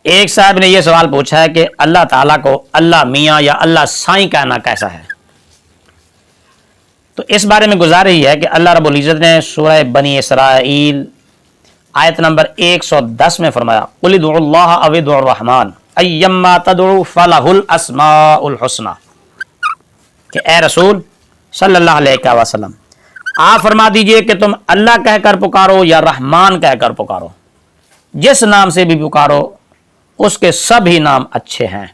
ایک صاحب نے یہ سوال پوچھا ہے کہ اللہ تعالیٰ کو اللہ میاں یا اللہ سائیں کہنا کیسا ہے؟ تو اس بارے میں گزارش یہ ہے کہ اللہ رب العزت نے سورہ بنی اسرائیل آیت نمبر 110 میں فرمایا قُلِ ادْعُوا اللَّهَ أَوِ ادْعُوا الرَّحْمَٰنَ أَيَّمَّا تَدْعُوا فَلَهُ الْأَسْمَاءُ الْحُسْنَىٰ کہ اے رسول صلی اللہ علیہ وسلم آپ فرما دیجئے کہ تم اللہ کہہ کر پکارو یا رحمان کہہ کر پکارو، جس نام سے بھی پکارو اس کے سبھی نام اچھے ہیں،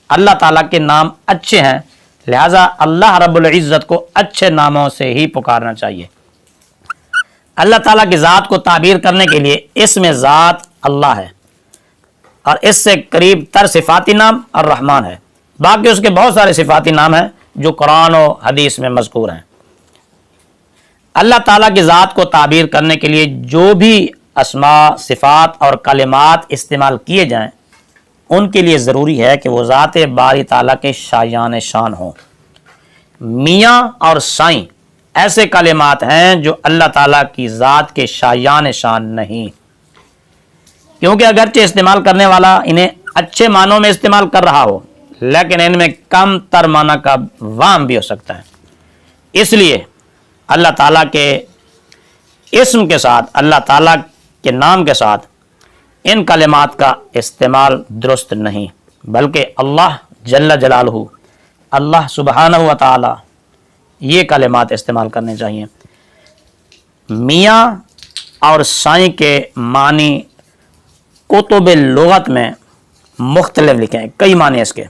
اللہ تعالیٰ کے نام اچھے ہیں، لہٰذا اللہ رب العزت کو اچھے ناموں سے ہی پکارنا چاہیے۔ اللہ تعالیٰ کی ذات کو تعبیر کرنے کے لیے اس میں ذات اللہ ہے اور اس سے قریب تر صفاتی نام الرحمن ہے، باقی اس کے بہت سارے صفاتی نام ہیں جو قرآن و حدیث میں مذکور ہیں۔ اللہ تعالیٰ کی ذات کو تعبیر کرنے کے لیے جو بھی اسماء، صفات اور کلمات استعمال کیے جائیں ان کے لیے ضروری ہے کہ وہ ذات باری تعالیٰ کے شایان شان ہوں۔ میاں اور سائیں ایسے کلمات ہیں جو اللہ تعالیٰ کی ذات کے شایان شان نہیں، کیونکہ اگرچہ استعمال کرنے والا انہیں اچھے معنوں میں استعمال کر رہا ہو لیکن ان میں کم تر معنی کا وہم بھی ہو سکتا ہے، اس لیے اللہ تعالیٰ کے اسم کے ساتھ، اللہ تعالیٰ کے نام کے ساتھ ان کلمات کا استعمال درست نہیں، بلکہ اللہ جل جلالہ، اللہ سبحانہ و تعالی یہ کلمات استعمال کرنے چاہیے۔ میاں اور سائیں کے معنی کتب لغت میں مختلف لکھے ہیں، کئی معنی اس کے،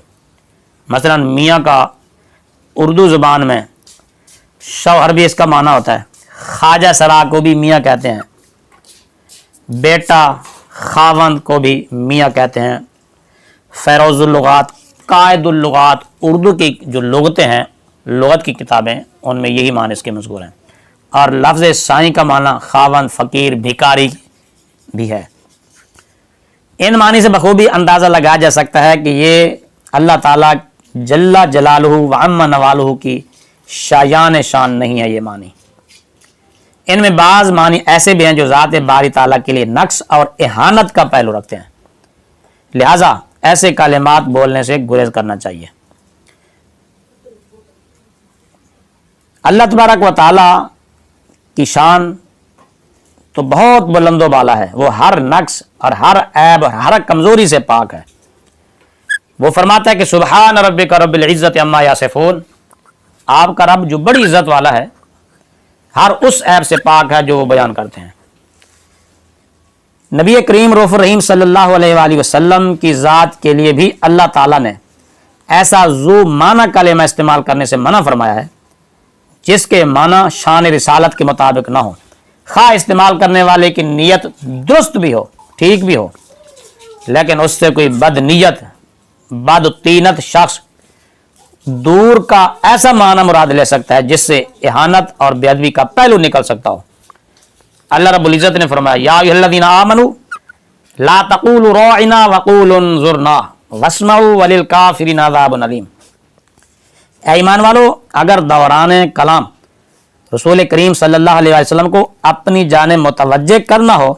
مثلا میاں کا اردو زبان میں شوہر بھی اس کا معنی ہوتا ہے، خواجہ سرا کو بھی میاں کہتے ہیں، بیٹا خاوند کو بھی میاں کہتے ہیں، فیروز اللغات، قائد اللغات، اردو کی جو لغتیں ہیں، لغت کی کتابیں، ان میں یہی معنی اس کے مذکور ہیں۔ اور لفظ سائیں کا معنی خاوند، فقیر، بھکاری بھی ہے۔ ان معنی سے بخوبی اندازہ لگایا جا سکتا ہے کہ یہ اللہ تعالیٰ جل جلالہ و عم نوالہ کی شایان شان نہیں ہے یہ معنی۔ ان میں بعض معنی ایسے بھی ہیں جو ذات باری تعالیٰ کے لیے نقص اور اہانت کا پہلو رکھتے ہیں، لہٰذا ایسے کلمات بولنے سے گریز کرنا چاہیے۔ اللہ تبارک و تعالیٰ کی شان تو بہت بلند و بالا ہے، وہ ہر نقص اور ہر عیب اور ہر کمزوری سے پاک ہے۔ وہ فرماتا ہے کہ سبحان ربک رب العزت عما یصفون، آپ کا رب جو بڑی عزت والا ہے ہر اس عیب سے پاک ہے جو وہ بیان کرتے ہیں۔ نبی کریم رؤوف الرحیم صلی اللہ علیہ وآلہ وسلم کی ذات کے لیے بھی اللہ تعالیٰ نے ایسا ذو معنی کلمہ استعمال کرنے سے منع فرمایا ہے جس کے معنی شان رسالت کے مطابق نہ ہو، خواہ استعمال کرنے والے کی نیت درست بھی ہو، ٹھیک بھی ہو، لیکن اس سے کوئی بد نیت، بد طینت شخص دور کا ایسا معنی مراد لے سکتا ہے جس سے اہانت اور بے ادبی کا پہلو نکل سکتا ہو۔ اللہ رب العزت نے فرمایا یا ایھا الذین آمنوا لا تقولوا راعنا وقولوا انظرنا واسمعوا وللکافرین عذاب علیم۔ اے ایمان والو، اگر دوران کلام رسول کریم صلی اللہ علیہ وسلم کو اپنی جانب متوجہ کرنا ہو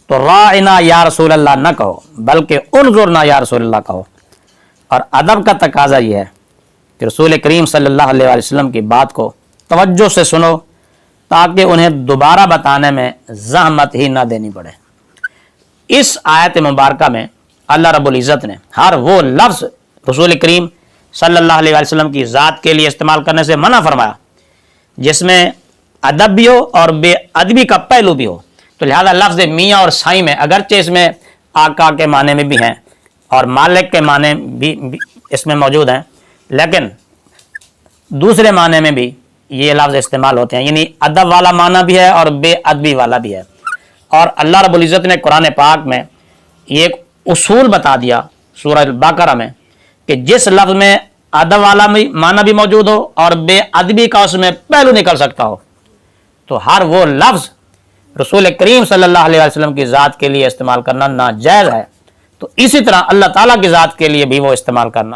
تو راعنا یا رسول اللہ نہ کہو بلکہ انظرنا یا رسول اللہ کہو۔ اور ادب کا تقاضا یہ ہے کہ رسول کریم صلی اللہ علیہ وسلم کی بات کو توجہ سے سنو تاکہ انہیں دوبارہ بتانے میں زحمت ہی نہ دینی پڑے۔ اس آیت مبارکہ میں اللہ رب العزت نے ہر وہ لفظ رسول کریم صلی اللہ علیہ وسلم کی ذات کے لیے استعمال کرنے سے منع فرمایا جس میں ادب بھی ہو اور بے ادبی کا پہلو بھی ہو، تو لہذا لفظ میاں اور سائیں میں اگرچہ اس میں آقا کے معنی میں بھی ہیں اور مالک کے معنی بھی اس میں موجود ہیں، لیکن دوسرے معنی میں بھی یہ لفظ استعمال ہوتے ہیں، یعنی ادب والا معنی بھی ہے اور بے ادبی والا بھی ہے۔ اور اللہ رب العزت نے قرآن پاک میں یہ ایک اصول بتا دیا سورہ البقرہ میں کہ جس لفظ میں ادب والا معنی بھی موجود ہو اور بے ادبی کا اس میں پہلو نکل سکتا ہو تو ہر وہ لفظ رسول کریم صلی اللہ علیہ وسلم کی ذات کے لیے استعمال کرنا ناجائز ہے، تو اسی طرح اللہ تعالیٰ کی ذات کے لیے بھی وہ استعمال کرنا